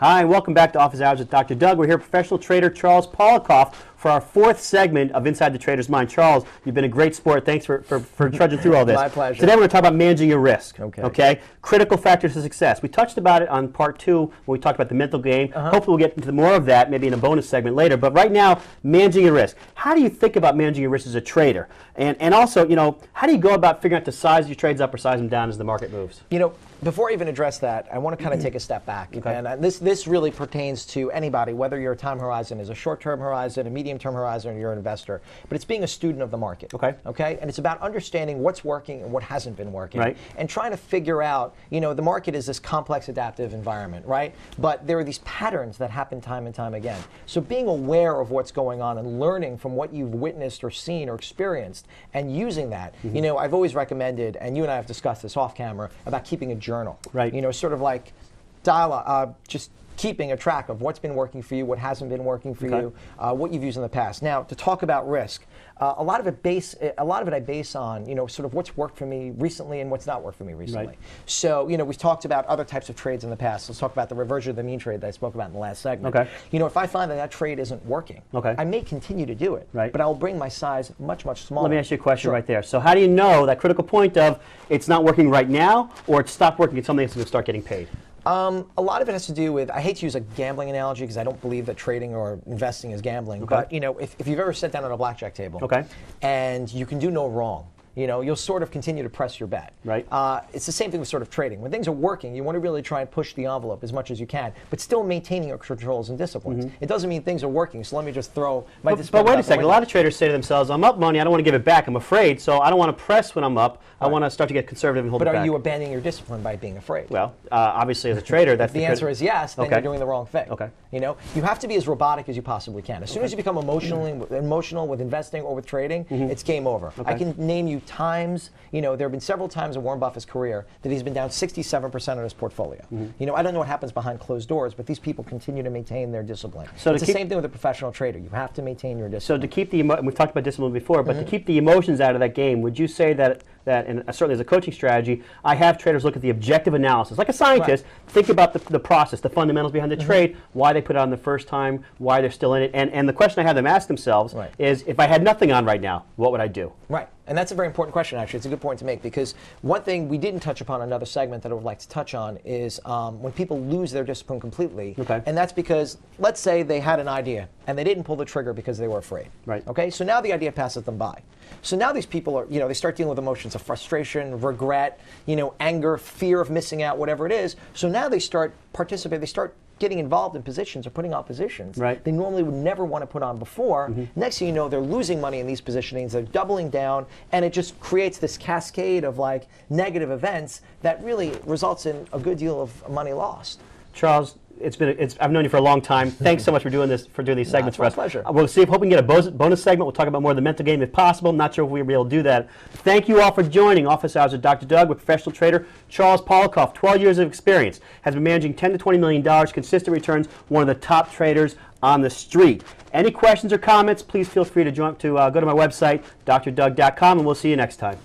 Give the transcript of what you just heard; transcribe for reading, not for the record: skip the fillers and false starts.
Hi, welcome back to Office Hours with Dr. Doug. We're here with professional trader Charles Poliacof for our fourth segment of Inside the Trader's Mind. Charles, you've been a great sport. Thanks for trudging through all this. My pleasure. Today we're going to talk about managing your risk. Okay. Critical factors to success. We touched about it on part 2 when we talked about the mental game. Hopefully we'll get into more of that maybe in a bonus segment later. But right now, managing your risk. How do you think about managing your risk as a trader? And also, how do you go about figuring out to size your trades up or size them down as the market moves? Before I even address that, I want to kind of take a step back. Okay. And this really pertains to anybody, whether your time horizon is a short-term horizon, a medium-term horizon, or you're an investor. But it's being a student of the market. Okay? And it's about understanding what's working and what hasn't been working. Right. And trying to figure out, the market is this complex adaptive environment, right? But there are these patterns that happen time and time again. So being aware of what's going on and learning from what you've witnessed or seen or experienced and using that. I've always recommended, and you and I have discussed this off camera, about keeping a journal. Right. Sort of like just keeping a track of what's been working for you, what hasn't been working for you, what you've used in the past. Now, to talk about risk, a lot of it I base on, sort of what's worked for me recently and what's not worked for me recently. Right. So, we've talked about other types of trades in the past. Let's talk about the reversion of the mean trade that I spoke about in the last segment. Okay. If I find that trade isn't working, I may continue to do it, right, but I will bring my size much, much smaller. Let me ask you a question right there. So how do you know that critical point of it's not working right now or it's stopped working, it's something that's going to start getting paid? A lot of it has to do with, I hate to use a gambling analogy because I don't believe that trading or investing is gambling, but if you've ever sat down at a blackjack table and you can do no wrong, you'll sort of continue to press your bet. Right. It's the same thing with sort of trading. When things are working, you want to really try and push the envelope as much as you can, but still maintaining your controls and disciplines. It doesn't mean things are working, so let me just throw my discipline. But wait a second, a lot of traders say to themselves, I'm up money, I don't want to give it back, I'm afraid, so I don't want to press when I'm up, I want to start to get conservative and hold it back. But are you abandoning your discipline by being afraid? Well, obviously as a trader, that's the answer is yes, then you're doing the wrong thing. Okay. You have to be as robotic as you possibly can. As soon as you become emotional with investing or with trading, it's game over. I can name you times. There have been several times in Warren Buffett's career that he's been down 67% of his portfolio. I don't know what happens behind closed doors, but these people continue to maintain their discipline. So it's the same thing with a professional trader. You have to maintain your discipline. So to keep and we've talked about discipline before, but to keep the emotions out of that game, would you say that and certainly as a coaching strategy, I have traders look at the objective analysis, like a scientist, think about the process, the fundamentals behind the trade, why they put it on the first time, why they're still in it, and the question I have them ask themselves is, if I had nothing on right now, what would I do? Right. And that's a very important question, actually. It's a good point to make, because one thing we didn't touch upon, another segment that I would like to touch on, is when people lose their discipline completely. And that's because, let's say they had an idea and they didn't pull the trigger because they were afraid. Right. Okay. So now the idea passes them by. So now these people are, they start dealing with emotions of frustration, regret, anger, fear of missing out, whatever it is. So now they start participating. They start getting involved in positions or putting on positions they normally would never want to put on before. Next thing you know, they're losing money in these positionings, they're doubling down, and it just creates this cascade of negative events that really results in a good deal of money lost. Charles, I've known you for a long time. Thanks so much for doing these segments for us. My pleasure. We'll see if hope we can get a bonus segment. We'll talk about more of the mental game if possible. I'm not sure if we'll be able to do that. Thank you all for joining Office Hours with Dr. Doug with professional trader Charles Poliacof. 12 years of experience, has been managing $10 to $20 million, consistent returns, one of the top traders on the street. Any questions or comments, please feel free to go to my website, dr.doug.com, and we'll see you next time.